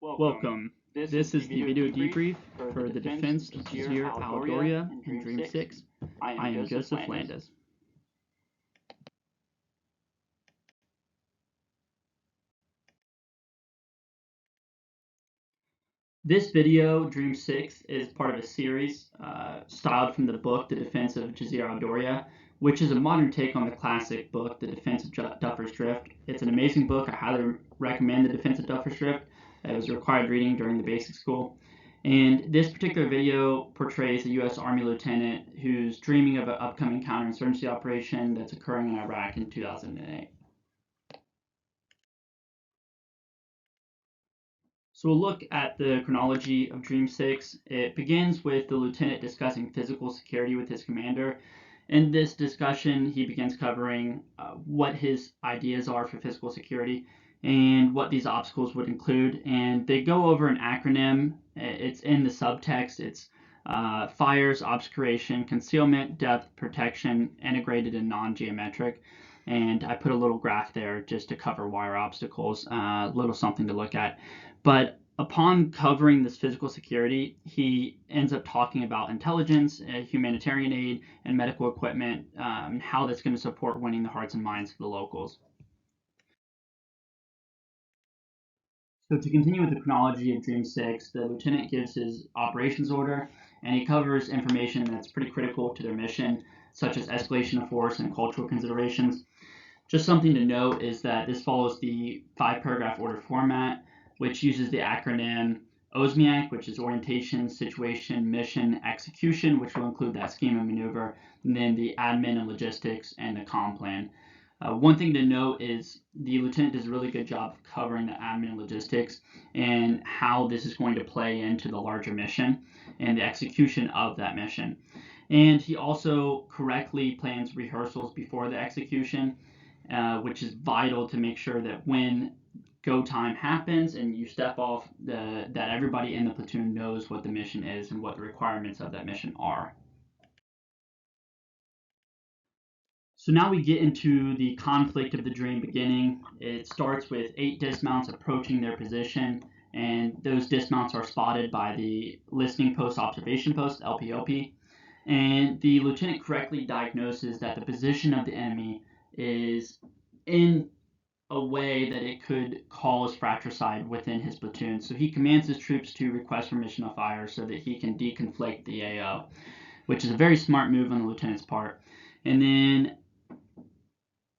Welcome. This is the video debrief for the defense of Jisr al-Doreaa in Dream 6. I am Joseph Landis. This video, Dream 6, is part of a series styled from the book The Defense of Jisr al-Doreaa, which is a modern take on the classic book The Defense of Duffer's Drift. It's an amazing book. I highly recommend The Defense of Duffer's Drift. It was required reading during the basic school. And this particular video portrays a U.S. Army lieutenant who's dreaming of an upcoming counterinsurgency operation that's occurring in Iraq in 2008. So we'll look at the chronology of Dream 6. It begins with the lieutenant discussing physical security with his commander. In this discussion, he begins covering what his ideas are for physical security and what these obstacles would include. And they go over an acronym. It's in the subtext. It's fires, obscuration, concealment, depth, protection, integrated, and non-geometric. And I put a little graph there just to cover wire obstacles, a little something to look at. But upon covering this physical security, he ends up talking about intelligence, humanitarian aid, and medical equipment, and how that's going to support winning the hearts and minds of the locals. So to continue with the chronology of Dream 6, the lieutenant gives his operations order, and he covers information that's pretty critical to their mission, such as escalation of force and cultural considerations. Just something to note is that this follows the 5-paragraph order format, which uses the acronym OSMIAC, which is orientation, situation, mission, execution, which will include that scheme and maneuver, and then the admin and logistics and the comm plan. One thing to note is the lieutenant does a really good job of covering the admin and logistics and how this is going to play into the larger mission and the execution of that mission. And he also correctly plans rehearsals before the execution, which is vital to make sure that when go time happens and you step off, that everybody in the platoon knows what the mission is and what the requirements of that mission are. So now we get into the conflict of the dream beginning. It starts with 8 dismounts approaching their position, and those dismounts are spotted by the listening post observation post, LPOP, and the lieutenant correctly diagnoses that the position of the enemy is in a way that it could cause fratricide within his platoon. So he commands his troops to request permission to fire so that he can deconflict the AO, which is a very smart move on the lieutenant's part. And then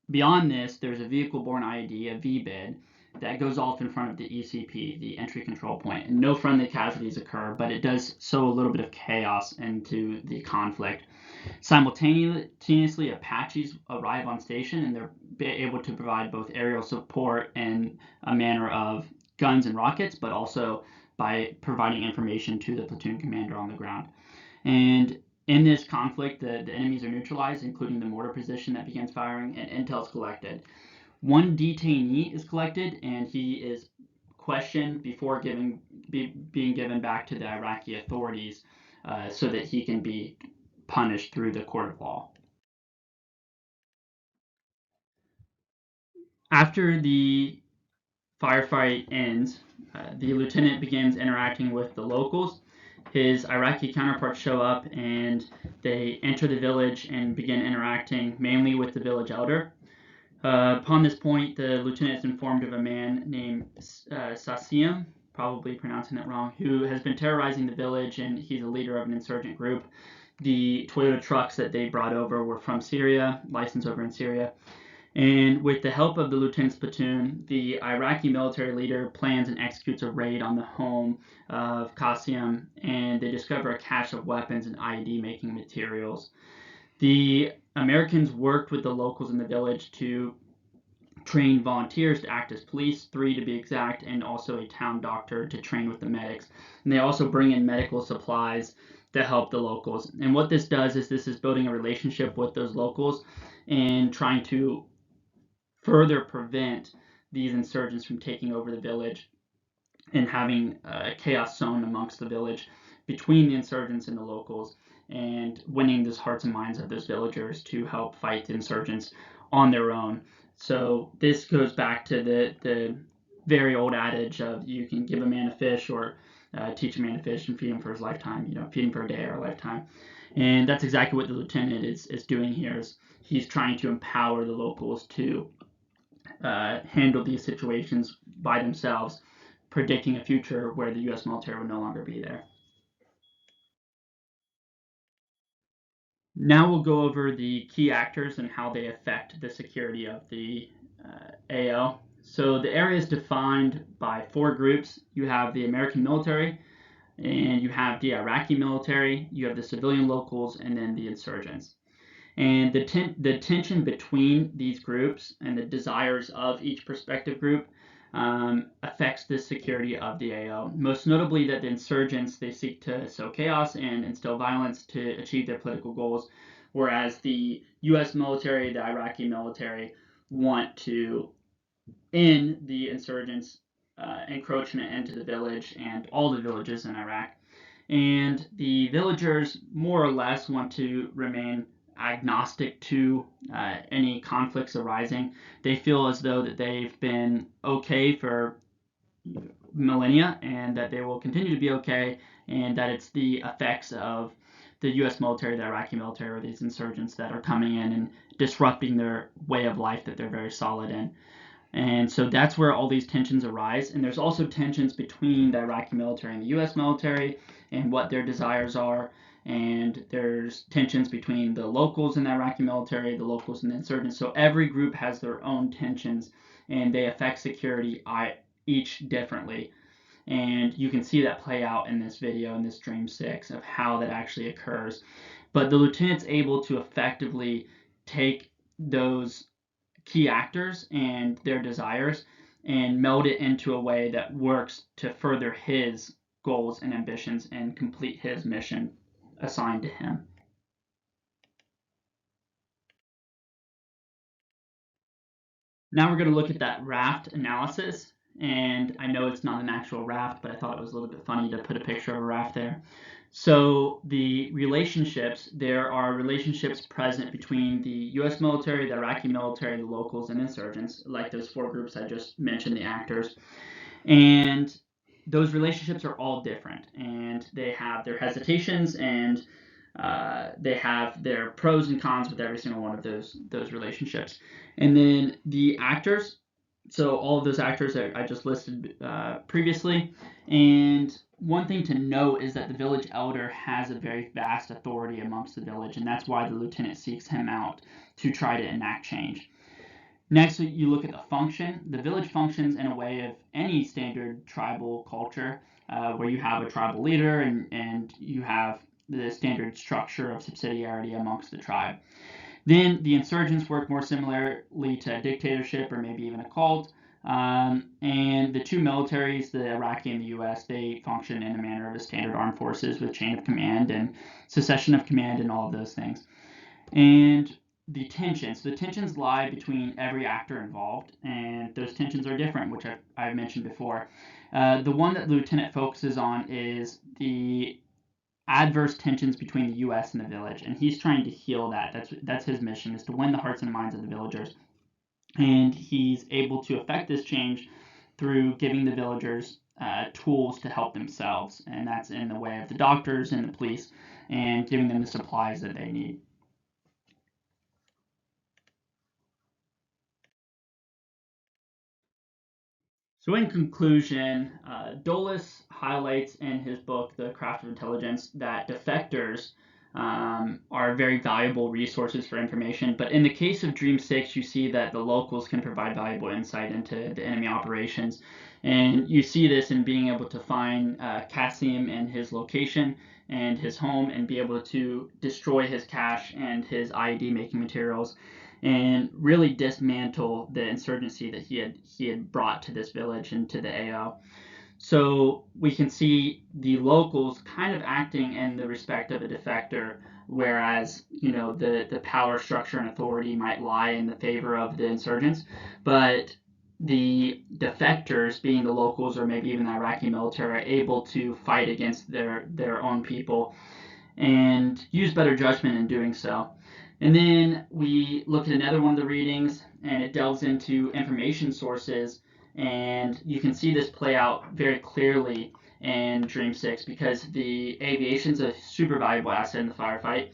beyond this, there's a vehicle-borne IED, a VBID, that goes off in front of the ECP, the entry control point. And no friendly casualties occur, but it does sow a little bit of chaos into the conflict. Simultaneously, Apaches arrive on station, and they're able to provide both aerial support in a manner of guns and rockets, but also by providing information to the platoon commander on the ground. And in this conflict, the enemies are neutralized, including the mortar position that begins firing, and intel is collected. One detainee is collected, and he is questioned before being given back to the Iraqi authorities so that he can be punished through the court of law. After the firefight ends, the lieutenant begins interacting with the locals. His Iraqi counterparts show up and they enter the village and begin interacting mainly with the village elder. Upon this point, the lieutenant is informed of a man named Sasim, probably pronouncing that wrong, who has been terrorizing the village, and he's a leader of an insurgent group. The Toyota trucks that they brought over were from Syria, licensed over in Syria. And with the help of the lieutenant's platoon, the Iraqi military leader plans and executes a raid on the home of Qasim, and they discover a cache of weapons and IED making materials. The Americans worked with the locals in the village to train volunteers to act as police, 3 to be exact, and also a town doctor to train with the medics. And they also bring in medical supplies to help the locals. And what this does is this is building a relationship with those locals and trying to further prevent these insurgents from taking over the village and having chaos sown amongst the village between the insurgents and the locals, and winning the hearts and minds of those villagers to help fight the insurgents on their own. So this goes back to the very old adage of you can give a man a fish or teach a man to fish and feed him for his lifetime, feed him for a day or a lifetime. And that's exactly what the lieutenant is doing here. Is he's trying to empower the locals to handle these situations by themselves, predicting a future where the U.S. military would no longer be there. Now we'll go over the key actors and how they affect the security of the AO. So the area is defined by 4 groups. You have the American military, and you have the Iraqi military, you have the civilian locals, and then the insurgents. And the tension between these groups and the desires of each prospective group affects the security of the AO. Most notably, that the insurgents, they seek to sow chaos and instill violence to achieve their political goals, whereas the U.S. military, the Iraqi military, want to end the insurgents' encroachment into the village and all the villages in Iraq. And the villagers more or less want to remain agnostic to any conflicts arising. They feel as though that they've been okay for millennia and that they will continue to be okay, and that it's the effects of the U.S. military, the Iraqi military, or these insurgents that are coming in and disrupting their way of life that they're very solid in. And so that's where all these tensions arise. And there's also tensions between the Iraqi military and the U.S. military and what their desires are. And there's tensions between the locals in the Iraqi military, the locals and the insurgents. So every group has their own tensions, and they affect security each differently. And you can see that play out in this video, in this Dream 6, of how that actually occurs. But the lieutenant's able to effectively take those key actors and their desires and meld it into a way that works to further his goals and ambitions and complete his mission assigned to him. Now we're going to look at that raft analysis. And I know it's not an actual raft, but I thought it was a little bit funny to put a picture of a raft there. So the relationships, there are relationships present between the U.S. military, the Iraqi military, the locals, and insurgents, like those 4 groups I just mentioned, the actors. And those relationships are all different, and they have their hesitations, and they have their pros and cons with every single one of those relationships. And then the actors, so all of those actors that I just listed previously. And one thing to note is that the village elder has a very vast authority amongst the village, and that's why the lieutenant seeks him out to try to enact change. Next, you look at the function. The village functions in a way of any standard tribal culture, where you have a tribal leader and you have the standard structure of subsidiarity amongst the tribe. Then the insurgents work more similarly to a dictatorship or maybe even a cult. And the 2 militaries, the Iraqi and the U.S., they function in the manner of a standard armed forces with chain of command and succession of command and all of those things. And the tensions lie between every actor involved, and those tensions are different, which I've mentioned before. The one that the lieutenant focuses on is the adverse tensions between the U.S. and the village, and he's trying to heal that. That's his mission, is to win the hearts and minds of the villagers. And he's able to effect this change through giving the villagers tools to help themselves, and that's in the way of the doctors and the police, and giving them the supplies that they need. So in conclusion, Dulles highlights in his book, The Craft of Intelligence, that defectors are very valuable resources for information. But in the case of Dream 6, you see that the locals can provide valuable insight into the enemy operations. And you see this in being able to find Qasim and his location and his home and be able to destroy his cache and his IED making materials and really dismantle the insurgency that he had brought to this village and to the AO. So we can see the locals kind of acting in the respect of a defector, whereas the power structure and authority might lie in the favor of the insurgents, but the defectors, being the locals or maybe even the Iraqi military, are able to fight against their own people and use better judgment in doing so. And then we look at another one of the readings, and it delves into information sources And you can see this play out very clearly in Dream 6 because the aviation is a super valuable asset in the firefight.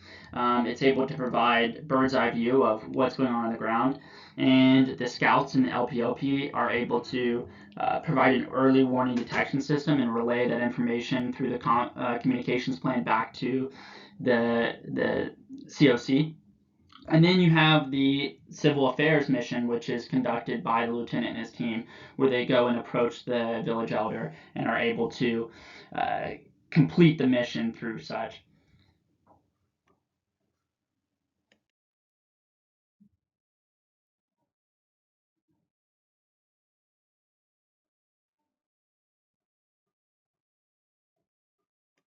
It's able to provide bird's eye view of what's going on the ground, and the scouts and the LPOP are able to provide an early warning detection system and relay that information through the communications plan back to the COC. And then you have the civil affairs mission, which is conducted by the lieutenant and his team, where they go and approach the village elder and are able to uh, complete the mission through such.